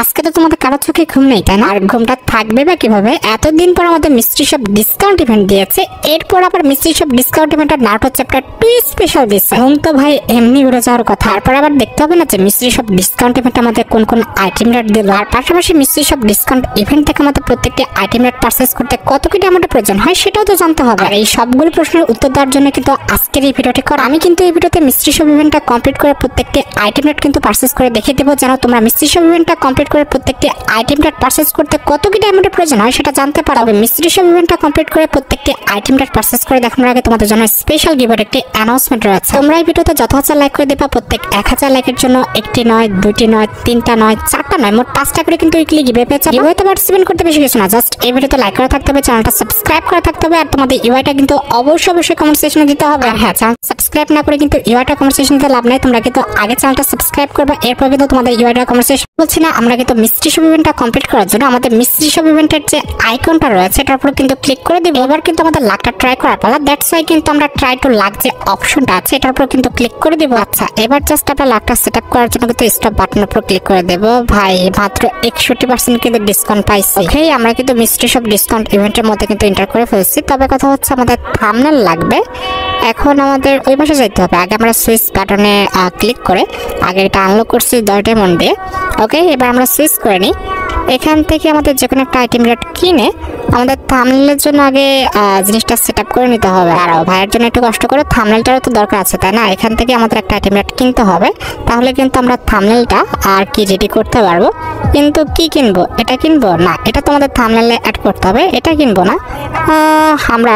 আজকে তো তোমাদের কারো চোখে ঘুম নেই, তাই না? আর ঘুমটা থাকবে বা কিভাবে? এতদিন পর আমাদের মিস্ট্রি শপ ডিসকাউন্ট ইভেন্ট দিয়েছে, এরপর আবার মিস্ট্রি শপ ডিসকাউন্ট ইভেন্টের নাটক চ্যাপ্টার 2 স্পেশাল দিচ্ছে। ঘুম তো ভাই এমনি উড়ে যাওয়ার কথা। তারপর আবার দেখতে হবে না যে মিস্ট্রি শপ ডিসকাউন্ট ইভেন্ট আমাদের কোন কোন আইটেম রেট দিল, আর পাশাপাশি মিস্ট্রি শপ ডিসকাউন্ট ইভেন্ট থেকে আমাদের প্রত্যেকটি আইটেম রেট পারচেজ করতে কত কি অ্যামাউন্টের প্রয়োজন হয় সেটাও তো জানতে হবে। আর এই সবগুলো প্রশ্নের উত্তর দেওয়ার জন্য কিন্তু আজকের এই ভিডিওটি করা। আমি কিন্তু এই ভিডিওতে মিস্ট্রি শপ ইভেন্টটা কমপ্লিট করে প্রত্যেকটি আইটেম রেট কিন্তু পারচেজ করে দেখিয়ে দেবো, যেন তোমরা মিস্ট্রি শপ ইভেন্টটা কমপ্লিট করে প্রত্যেকটি আইটেম রেট পারচেজ করতে কত কি অ্যামাউন্টের প্রয়োজন হয় সেটা জানতে পারবে। মিস্ট্রি শপ ইভেন্টটা কমপ্লিট করে প্রত্যেকটি আইটেম রেট পারচেজ করে দেখানোর আগে তোমাদের জন্য স্পেশাল গিভের একটি অ্যানাউন্সমেন্ট রয়েছে। তোমরা এই ভিডিওতে যত হাজার লাইক করে দেবা, প্রত্যেক 1000 লাইকের জন্য একটি নয়, দুটি নয়, তিনটা নয়, চারটা নয়, মোট 5টা করে কিন্তু উইকলি গিভে পেয়ে যাবে। গিভেতে পার্টিসিপেট করতে বেশি কিছু না, জাস্ট এই ভিডিওতে লাইক করা থাকতে হবে, চ্যানেলটা সাবস্ক্রাইব করা থাকতে হবে, আর তোমাদের ইউআইটা কিন্তু অবশ্যই কমেন্ট সেকশনে দিতে হবে। আর হ্যাঁ, চ্যানেল সাবস্ক্রাইব না করে কিন্তু ইউআইটা কমেন্ট সেকশনে দিতে লাভ নাই। তোমরা কিন্তু আগে চ্যানেলটা সাবস্ক্রাইব করবে, এরপর কিন্তু তোমাদের ইউআইটা কমেন্ট সেকশন বলছি না। আমরা কিন্তু মিস্ট্রি শপ ইভেন্টটা কমপ্লিট করার জন্য আমাদের মিস্ট্রি শপ ইভেন্টের যে আইকনটা রয়েছে এটার উপর কিন্তু ক্লিক করে দিব। এবার কিন্তু আমাদের লাকটা ট্রাই করার পালা। দ্যাটস ওয়াই কিন্তু আমরা ট্রাই টু লাক যে অপশনটা আছে এটার উপর কিন্তু ক্লিক করে দিব। আচ্ছা, এবার জাস্ট আমরা লাকটা সেটআপ করার জন্য কিন্তু স্টপ বাটনের উপর ক্লিক করে দেব। ভাই মাত্র 61% কিন্তু ডিসকাউন্ট পাইছি। ওকে, আমরা কিন্তু মিস্ট্রি শপ ডিসকাউন্ট ইভেন্টের মধ্যে কিন্তু এন্টার করে ফেলছি। তবে কথা হচ্ছে আমাদের থাম্বনেল লাগবে। এখন আমাদের ওই পাশে যাইতে হবে। আগে আমরা সুইচ বাটনে ক্লিক করে আগে এটা আনলক করছি 10 ডায়মন্ড দিয়ে। ওকে, এবার আমরা সুইচ করে নিই। এখান থেকে আমাদের যে কোনো একটা আইটেম রেট কিনে আমাদের থাম্বনেলের জন্য আগে জিনিসটা সেটআপ করে নিতে হবে। আর ভাইয়ের জন্য একটু কষ্ট করে থাম্বনেলটারও তো দরকার আছে, তাই না? এখান থেকে আমাদের একটা আইটেম রেট কিনতে হবে, তাহলে কিন্তু আমরা থাম্বনেলটা আর কি রেডি করতে পারবো। কিন্তু কি কিনবো? এটা কিনবো না, এটা তো আমাদের থাম্বনেলে অ্যাড করতে হবে। এটা কিনবো না, আমরা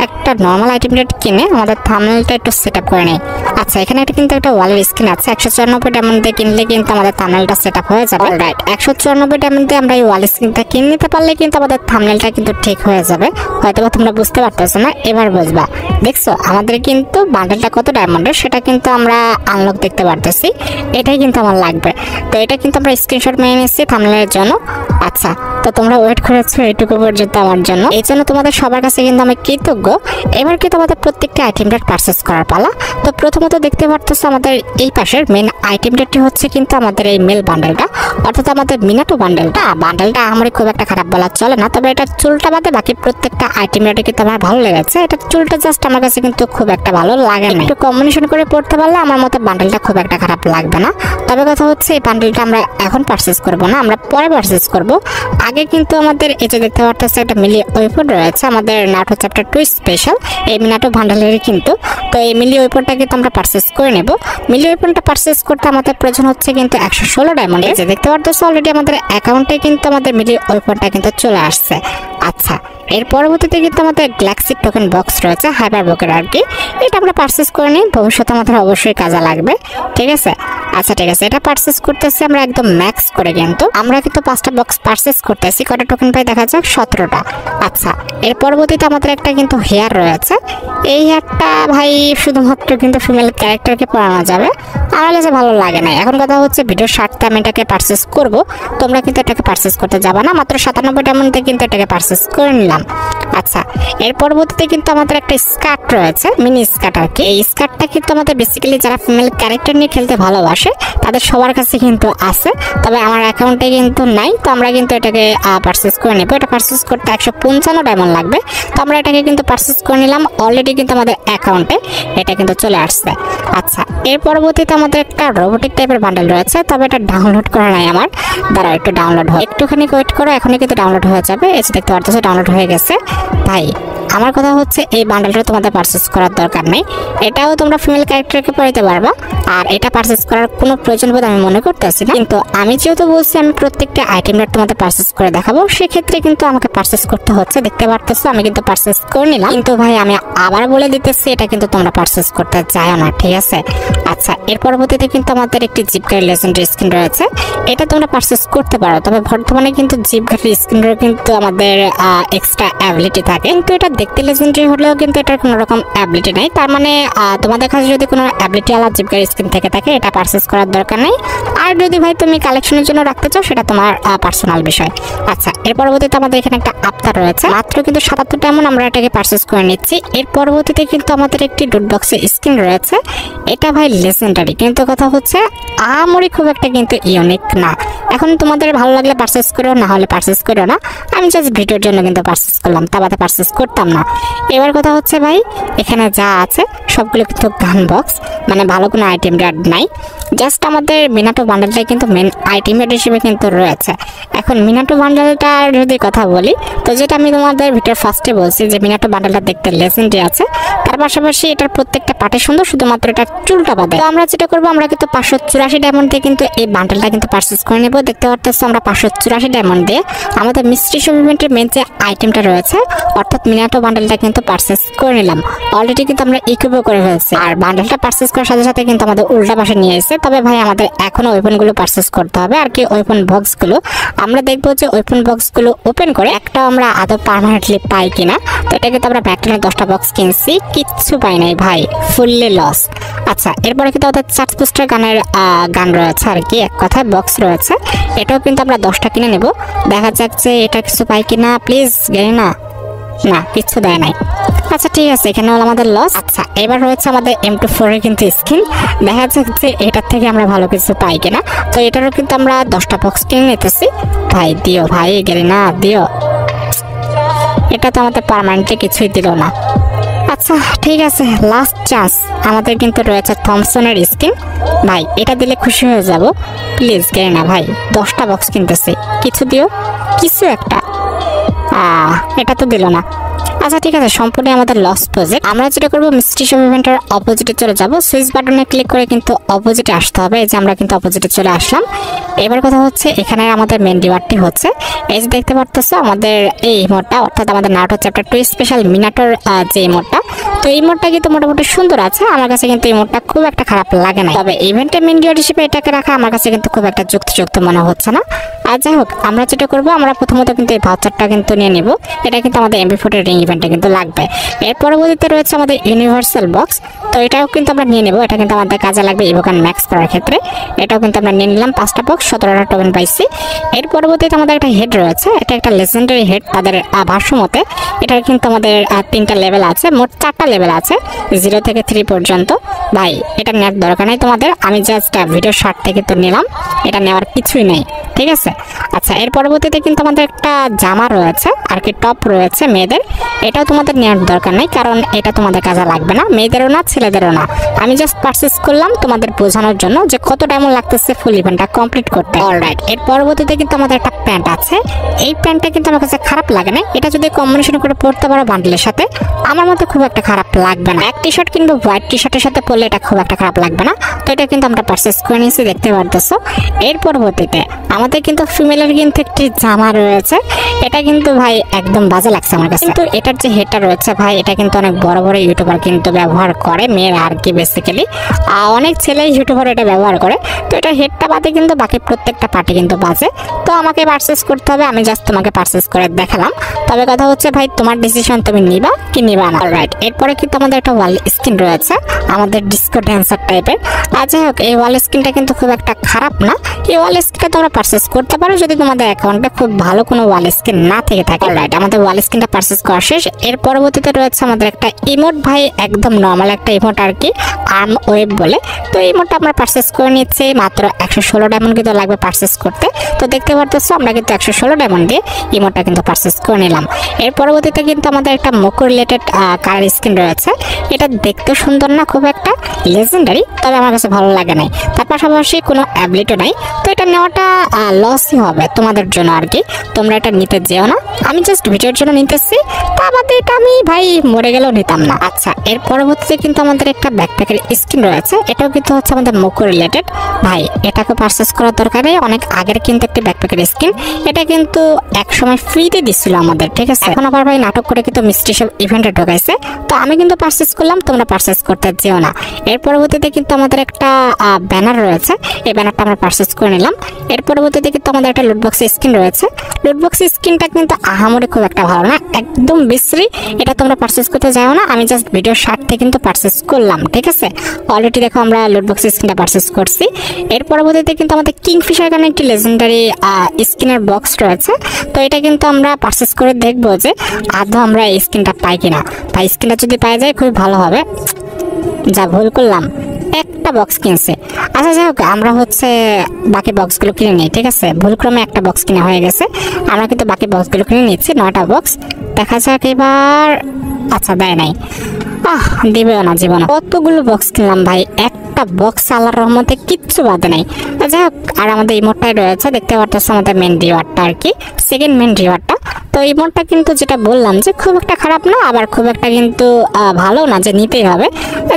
একটা নর্মাল আইটেম রেট কিনে আমাদের থাম্বনেলটা একটু সেটআপ করে নেই। আচ্ছা, এখানে একটা কিন্তু একটা ওয়ালের স্ক্রিন আছে। 194 ডায়মন্ড দিয়ে কিনলে কিন্তু আমাদের থাম্বনেলটা সেটআপ হয়ে যাবে। রাইট, 194 ডায়মন্ড দিয়ে আমরা এই ওয়াল স্ক্রিনটা কিনে নিতে পারলে কিন্তু আমাদের থাম্বনেলটা কিন্তু ঠিক হয়ে যাবে। হয়তো তোমরা বুঝতে পারতেছো না, এবার বুঝবা। দেখছো আমাদের কিন্তু বান্ডেলটা কত ডায়মন্ডের সেটা কিন্তু আমরা আনলক দেখতে পারতেছি। এটাই কিন্তু আমার লাগবে, তো এটা কিন্তু আমরা স্ক্রিনশট মেরে নিচ্ছি থাম্বনেলের জন্য। আচ্ছা, তো তোমরা ওয়েট করেছো এইটুকু পর্যন্ত আমার জন্য, এই জন্য তোমাদের সবার কাছে কিন্তু আমি কৃতজ্ঞ। এবার কি তোমাদের প্রত্যেকটা আইটেম রেট পারচেজ করার পালা। তো প্রথমত দেখতে পারতেছো আমাদের এই পাশের মেন আইটেম রেটটি হচ্ছে কিন্তু আমাদের এই মেল বান্ডেলটা, অর্থাৎ আমাদের মিনাটো বান্ডেলটা। বান্ডেলটা আমার খুব একটা খারাপ বলা চলে না, তবে এটা চুলটা বাদে বাকি প্রত্যেকটা আইটেম রেটে কিন্তু আমার ভালো লেগেছে। এটা চুলটা জাস্ট আমার কাছে কিন্তু খুব একটা ভালো লাগে না। একটু কম্বিনেশন করে পড়তে পারলে আমার মতে বান্ডেলটা খুব একটা খারাপ লাগবে না। তবে কথা হচ্ছে এই বান্ডেলটা আমরা এখন পারচেজ করব না, আমরা পরে পারচেজ করব। আগে কিন্তু আমাদের এই যে দেখতে পারতেছে একটা মিলি ওয়েপন রয়েছে আমাদের নাটক চ্যাপ্টার 2 স্পেশাল, এই মিনাটো বান্ডেলের কিন্তু। তো এই মিলি ওয়েপনটা কিন্তু আমরা পারচেজ করে নেব। মিলি ওয়েপনটা পারচেজ করতে আমাদের প্রয়োজন হচ্ছে কিন্তু 116 ডায়মন্ড। এই যে দেখতে পারতেছো অলরেডি আমাদের অ্যাকাউন্টে কিন্তু আমাদের মিলি ওয়েপনটা কিন্তু চলে আসছে। আচ্ছা, এর পরবর্তীতে কিন্তু আমাদের গ্যালাক্সি টোকেন বক্স রয়েছে হাইপার বকের আর কি। এটা আমরা পারচেজ করে নিই, ভবিষ্যতে আমাদের অবশ্যই কাজে লাগবে। ঠিক আছে? আচ্ছা ঠিক আছে, এটা পারচেজ করতেছি আমরা একদম ম্যাক্স করে। কিন্তু আমরা কিন্তু 5টা বক্স পারচেজ করতেছি। কটা টোকেন পাই দেখা যাক, 17টা। আচ্ছা, এর পরবর্তীতে আমাদের একটা কিন্তু হেয়ার রয়েছে। এই হেয়ারটা ভাই শুধুমাত্র কিন্তু ফিমেল ক্যারেক্টারকে পরানো যাবে, আমার কাছে ভালো লাগে না। এখন কথা হচ্ছে ভিডিওর স্বার্থে আমি এটাকে পারচেজ করব, তোমরা কিন্তু এটাকে পারচেজ করতে যাবা না। মাত্র 97 ডায়মন্ড দিয়ে কিন্তু এটাকে পারচেজ করে নিলাম। আচ্ছা, এর পরবর্তীতে কিন্তু আমাদের একটা স্কার্ট রয়েছে, মিনি স্কার্ট আর কি। এই স্কার্টটা কিন্তু আমাদের বেসিক্যালি যারা ফিমেল ক্যারেক্টার নিয়ে খেলতে ভালোবাসে তাদের সবার কাছে কিন্তু আছে, তবে আমার অ্যাকাউন্টে কিন্তু নাই। তো আমরা কিন্তু এটাকে পারচেজ করে নেব। এটা পারচেজ করতে 155 ডায়মন্ড লাগবে। তো আমরা এটাকে কিন্তু পারচেজ করে নিলাম। অলরেডি কিন্তু আমাদের অ্যাকাউন্টে এটা কিন্তু চলে আসছে। আচ্ছা, এর পরবর্তীতে আমাদের একটা রোবোটিক টাইপের বান্ডেল রয়েছে, তবে এটা ডাউনলোড করা নাই আমার। দাঁড়াও একটু ডাউনলোড হয়, একটুখানি ওয়েট করো, এখনই কিন্তু ডাউনলোড হয়ে যাবে। এই যে দেখতে পারতেছো ডাউনলোড হয়ে গেছে। ভাই আমার কথা হচ্ছে এই বান্ডেলটা তোমাদের পারচেজ করার দরকার নেই, এটাও তোমরা ফিমেল ক্যারেক্টারকে পড়াইতে পারবা। আর এটা পারচেজ করার কোনো প্রয়োজন বোধ আমি মনে করতেছি না। কিন্তু আমি যেহেতু বলছি আমি প্রত্যেকটা আইটেম রেট তোমাদের পারচেজ করে দেখাবো, সেক্ষেত্রে কিন্তু আমাকে পারচেজ করতে হচ্ছে। দেখতে পারতেছো আমি কিন্তু পারচেজ করে নিলাম। কিন্তু ভাই আমি আবার বলে দিতেছি এটা কিন্তু তোমরা পারচেজ করতে চাও না, ঠিক আছে? আচ্ছা, এর পরবর্তীতে কিন্তু আমাদের একটি জিপগাড়ি লেজেন্ডারি স্কিন রয়েছে, এটা তোমরা পারচেজ করতে পারো। তবে বর্তমানে কিন্তু জিপগাড়ি স্কিনের কিন্তু আমাদের এক্সট্রা অ্যাবিলিটি থাকে, কিন্তু এটা দেখতে লেজেন্ডারি হলেও কিন্তু এটার কোনো রকম অ্যাবিলিটি নাই। তার মানে তোমাদের কাছে যদি কোনো অ্যাবিলিটি আলা জিপগাড়ি স্কিন থেকে থাকে এটা পারচেজ করার দরকার নেই। আর যদি ভাই তুমি কালেকশনের জন্য রাখতে চাও সেটা তোমার পার্সোনাল বিষয়। আচ্ছা, এর পরবর্তীতে আমাদের এখানে একটা আফতার রয়েছে, মাত্র কিন্তু 77 ডায়মন্ড আমরা এটাকে পারচেজ করে নিচ্ছি। এর পরবর্তীতে কিন্তু আমাদের একটি ডুট বক্সের স্কিন রয়েছে, এটা ভাই লেজেন্ডারি, কিন্তু কথা হচ্ছে আমরি খুব একটা কিন্তু ইউনিক না। এখন তোমাদের ভালো লাগলে পারচেস করো, না হলে পারচেস করো না। আমি জাস্ট ভিডিওর জন্য কিন্তু পারচেস করলাম, তা বাদে পারচেস করতাম না। এবার কথা হচ্ছে ভাই, এখানে যা আছে সবগুলো কিন্তু গান বক্স, মানে ভালো কোনো আইটেম রেড নাই। জাস্ট আমাদের মিনাটো বান্ডেলটাই কিন্তু মেন আইটেম রেড হিসেবে কিন্তু রয়েছে। এখন মিনাটো বান্ডেলটার যদি কথা বলি, তো যেটা আমি তোমাদের ভিডিওর ফার্স্টে বলছি যে মিনাটো বান্ডেলটা দেখতে লেজেন্ডারি আছে, তার পাশাপাশি এটার প্রত্যেকটা পার্টে সুন্দর, শুধুমাত্র এটা চুলটা বাদে। তো আমরা যেটা করবো, আমরা কিন্তু 584 ডায়মন্ড দিয়ে কিন্তু এই বান্ডেলটা কিন্তু পারচেস করে নেব। দেখতে পারতেছো আমরা 584 ডায়মন্ড দিয়ে আমাদের মিস্ট্রি শপ ইভেন্টের মেন যে আইটেমটা রয়েছে, অর্থাৎ মিনাটো বান্ডেলটা কিন্তু পারচেস করে নিলাম। অলরেডি কিন্তু আমরা ইকুইপও করে ফেলছি, আর বান্ডেলটা পারচেস করার সাথে সাথে কিন্তু আমাদের উল্টা পাশে নিয়ে এসেছে। তবে ভাই আমাদের এখনো ওয়েপনগুলো পারচেস করতে হবে, আর কি ওয়েপন বক্সগুলো আমরা দেখবো যে ওয়েপন বক্সগুলো ওপেন করে একটা আমরা আদৌ পার্মানেন্টলি পাই কিনা। তো এটা কিন্তু আমরা ব্যাকটেনের 10টা বক্স কিনছি, কিচ্ছু পাই নাই ভাই, ফুললি লস। আচ্ছা, এরপরে কিন্তু আমাদের চার্জ পোস্টার গানের গান রয়েছে, আর কি এক কথায় বক্স রয়েছে। এটাও কিন্তু আমরা 10টা কিনে নেব। দেখা যাক যে এটা কিছু পাই কিনা। প্লিজ গেলে না, না কিচ্ছু দেয় নাই। আচ্ছা ঠিক আছে, এখানে হলো আমাদের লস। আচ্ছা, এবার রয়েছে আমাদের M24 এর কিন্তু স্কিন। দেখা যাক যে এটার থেকে আমরা ভালো কিছু পাই কিনা। তো এটারও কিন্তু আমরা 10টা বক্স কিনে নিতেছি। ভাই দিও, ভাই গেলে না, দিও। এটা তো আমাদের পার্মানেন্টলি কিছুই দিল না। আচ্ছা ঠিক আছে, লাস্ট চান্স আমাদের কিন্তু রয়েছে থমসনের স্কিন। ভাই এটা দিলে খুশি হয়ে যাব। প্লিজ গেলে না ভাই, 10টা বক্স কিনতেছি, কিছু দিও, কিছু একটা। এটা তো দিল না। আচ্ছা ঠিক আছে, সম্পূর্ণ আমাদের লস প্রজেক্ট। আমরা যেটা করবো, মিস্ট্রি শপ ইভেন্টের অপোজিটে চলে যাব। সুইচ বাটনে ক্লিক করে কিন্তু অপোজিটে আসতে হবে। এই যে আমরা কিন্তু অপোজিটে চলে আসলাম। এবার কথা হচ্ছে, এখানে আমাদের মেন রিওয়ার্ডটি হচ্ছে এই যে দেখতে পারতেছো আমাদের এই ইমোটটা, অর্থাৎ আমাদের নারুটো চ্যাপ্টার 2 স্পেশাল মিনাটোর যে ইমোটটা। তো এই ইমোটটা কিন্তু মোটামুটি সুন্দর আছে, আমার কাছে কিন্তু ইমোটটা খুব একটা খারাপ লাগে না। তবে ইভেন্টের মেন রিওয়ার্ড হিসেবে এটাকে রাখা আমার কাছে কিন্তু খুব একটা যুক্তিযুক্ত মনে হচ্ছে না। আর যাই হোক, আমরা যেটা করবো, আমরা প্রথমত কিন্তু এই ভাউচারটা কিন্তু নিয়ে নেব। এটা কিন্তু আমাদের MP4 এর রিং ইভেন্টে কিন্তু লাগবে। এর পরবর্তীতে রয়েছে আমাদের ইউনিভার্সাল বক্স। তো এটাও কিন্তু আমরা নিয়ে নেব, এটা কিন্তু আমাদের কাজে লাগবে ইভোকান ম্যাক্স করার ক্ষেত্রে। এটাও কিন্তু আমরা নিয়ে নিলাম 5টা বক্স, 17টা টোকেন পাইছি। এর পরবর্তীতে আমাদের একটা হেড রয়েছে, এটা একটা লেজেন্ডারি হেড তাদের ভাষ্য মতে। এটার কিন্তু আমাদের 3টা লেভেল আছে, মোট 4টা লেভেল আছে, 0 থেকে 3 পর্যন্ত। ভাই এটা নেওয়ার দরকার নেই তোমাদের, আমি জাস্ট ভিডিও শর্ট থেকে তো নিলাম, এটা নেওয়ার কিছুই নেই, ঠিক আছে। আচ্ছা, এর পরবর্তীতে কিন্তু আমাদের একটা জামা রয়েছে, আর কি টপ রয়েছে মেয়েদের। এটাও তোমাদের নেওয়ার দরকার নেই, কারণ এটা তোমাদের কাজে লাগবে না, মেয়েদেরও না ছেলেদেরও না। আমি জাস্ট পারচেস করলাম তোমাদের বোঝানোর জন্য যে কত ডায়মন্ড লাগতেছে ফুল ইভেন্টটা কমপ্লিট করতে। অলরাইট, এর পরবর্তীতে কিন্তু আমাদের একটা প্যান্ট আছে। এই প্যান্টটা কিন্তু আমার কাছে খারাপ লাগে না, এটা যদি কম্বিনেশন করে পরতে পারো বান্ডেলের সাথে, আমার মতে খুব একটা খারাপ লাগবে না। এক টি শার্ট কিন্তু হোয়াইট টি শার্টের সাথে পরলে এটা খুব একটা খারাপ লাগবে না। তো এটা কিন্তু আমরা পারচেস করে নিয়েছি, দেখতে পারতেছো। এর পরবর্তীতে আমাদের কিন্তু ফিমেলের কিন্তু একটি জামা রয়েছে। এটা কিন্তু ভাই একদম বাজে লাগছে আমার কাছে। কিন্তু এটার যে হেডটা রয়েছে ভাই, এটা কিন্তু অনেক বড় বড় ইউটিউবার কিন্তু ব্যবহার করে, মেয়েরা আর কি বেসিক্যালি অনেক ছেলে ইউটিউবার এটা ব্যবহার করে। তো এটা হেডটা বাদে কিন্তু বাকি প্রত্যেকটা পার্টি কিন্তু বাজে। তো আমাকে পারচেস করতে হবে, আমি জাস্ট তোমাকে পারচেস করে দেখালাম। তবে কথা হচ্ছে ভাই, তোমার ডিসিশন, তুমি নিবা কি নিবা না। অলরাইট, এরপরে কিন্তু আমাদের একটা ওয়াল স্কিন রয়েছে, আমাদের ডিস্কো ড্যান্সার টাইপের। আর যাই হোক, এই ওয়াল স্কিনটা কিন্তু খুব একটা খারাপ না। এই ওয়াল স্কিনটা তোমরা পারচেস করতে পারো যদি তোমাদের অ্যাকাউন্টে খুব ভালো কোনো ওয়াল স্কিন না থেকে থাকে। অলরাইট, আমাদের ওয়াল স্কিনটা পারচেস করা শেষ। এর পরবর্তীতে রয়েছে আমাদের একটা ইমোট ভাই, একদম নর্মাল একটা ইমোট আর কি, আর্ম ওয়েব বলে। তো এই ইমোটটা আমরা পারচেস করে নিচ্ছি, মাত্র 116 ডায়মন্ড কিন্তু লাগবে পারচেস করতে। তো দেখতে পারতেছো আমরা কিন্তু 116 ডায়মন্ড দিয়ে ইমোটটা কিন্তু পারচেস করে নিলাম। এর পরবর্তীতে কিন্তু আমাদের একটা মোকো রিলেটেড কালার স্কিন রয়েছে। এটা দেখতে সুন্দর না খুব একটা, লেজেন্ডারি, তবে আমার কাছে ভালো লাগে নাই। তার পাশাপাশি কোনো অ্যাবিলিটি নাই। তো এটা নেওয়াটা লসই হবে তোমাদের জন্য আর কি, তোমরা এটা নিতে যেও না। আমি জাস্ট ভিডিওর জন্য নিতেছি, তা বাদে এটা আমি ভাই মরে গেলেও নিতাম না। আচ্ছা, এর পরবর্তীতে কিন্তু আমাদের একটা ব্যাকপ্যাকের স্কিন রয়েছে। এটাও কিন্তু হচ্ছে আমাদের মোকো রিলেটেড। ভাই এটাকে পারচেস করার দরকার নেই, অনেক আগের কিন্তু একটি ব্যাকপ্যাকের স্কিন। এটা কিন্তু একসময় ফ্রিতে দিচ্ছিল আমাদের, ঠিক আছে। এখন আবার ভাই নাটক করে কিন্তু মিস্ট্রি শপ ইভেন্টে ঢোকাইছে। তো আমি কিন্তু পারচেস করলাম, তোমরা পারচেস করতে যেও না। এর পরবর্তীতে কিন্তু আমাদের একটা ব্যানার রয়েছে, এই ব্যানারটা আমরা পারচেস করে নিলাম। এর পরবর্তীতে কিন্তু আমাদের একটা লুটবক্স স্কিন রয়েছে। লুটবক্স স্কিনটা কিন্তু আহামরি খুব একটা ভালো না, একদম বিশ্রী। এটা তোমরা পারচেস করতে যাও না, আমি জাস্ট ভিডিওর স্বার্থে কিন্তু পারচেস করলাম, ঠিক আছে। অলরেডি দেখো আমরা লুটবক্স স্কিনটা পারচেস করছি। এর পরবর্তীতে কিন্তু আমাদের কিংফিশার গানে একটি লেজেন্ডারি স্কিনের বক্স রয়েছে। তো এটা কিন্তু আমরা পারচেস করে দেখবো যে আদৌ আমরা এই স্কিনটা পাই কিনা। তাই স্কিনটা যদি পাই যায় খুবই ভালো হবে। যা ভুল করলাম, একটা বক্স কিনছে। আচ্ছা যাই হোক, আমরা হচ্ছে বাকি বক্সগুলো কিনে নিই, ঠিক আছে? ভুলক্রমে একটা বক্স কিনা হয়ে গেছে, আমরা কিন্তু বাকি বক্সগুলো কিনে নিচ্ছি, 9টা বক্স। দেখা যাক এবার। আচ্ছা দেয় নাই, দিবেও না জীবন। কতগুলো বক্স কিনলাম ভাই, একটা বক্স আল্লাহর রহমতে কিচ্ছু বাদে নাই। যাই হোক, আর আমাদের ইমোটটাই রয়েছে, দেখতে পারতেছ আমাদের মেন রিওয়ার্ডটা আর কি, সেকেন্ড মেন রিওয়ার্ডটা। তো ইমোটটা কিন্তু যেটা বললাম যে খুব একটা খারাপ না, আবার খুব একটা কিন্তু ভালো না যে নিতেই হবে।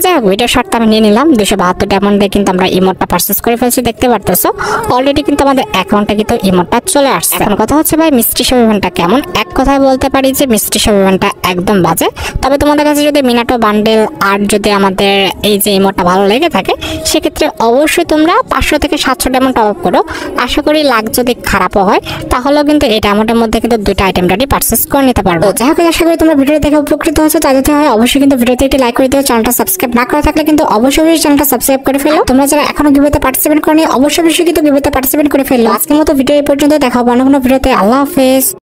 যাই হোক, ভিডিও শর্টটা আমি নিয়ে নিলাম। 272 ডায়মন্ড দিয়ে কিন্তু আমরা ইমোটটা পারচেস করে ফেলছি, দেখতে পারতেছো অলরেডি কিন্তু আমাদের অ্যাকাউন্টে কিন্তু ইমোটটা চলে আসছে। এখন কথা হচ্ছে ভাই, মিস্ট্রি শপ ইভেন্টটা কেমন? এক কথায় বলতে পারি যে মিস্ট্রি শপ ইভেন্টটা একদম বাজে। তবে তোমাদের কাছে যদি মিনাটো বান্ডেল আর যদি আমাদের এই যে ইমোটটা ভালো লেগে থাকে, সেক্ষেত্রে অবশ্যই তোমরা 500 থেকে 700 ডায়মন্ড টপ আপ করো। আশা করি লাখ যদি খারাপও হয় তাহলেও কিন্তু এই ডায়মন্ডের মধ্যে কিন্তু 2টা আইটেম রেডি পারচেস করে নিতে পারবো। যাই হোক, আশা করি তোমরা ভিডিও দেখে উপকৃত হচ্ছে। তাদের হয় অবশ্যই কিন্তু ভিডিওতে একটি লাইক করে দিও। চ্যানেলটা সাবস্ক্রাইব না করা থাকলে কিন্তু অবশ্যই চ্যানেলটা সাবস্ক্রাইব করে ফেলো। তোমরা যারা এখনো গিভওয়েতে পার্টিসিপেট করনি, অবশ্যই কিন্তু গিভওয়েতে পার্টিসিপেট করে ফেলো। আজকের মতো ভিডিও এই পর্যন্ত, দেখা হবে অন্য কোনো ভিডিওতে। আল্লাহ হাফেজ।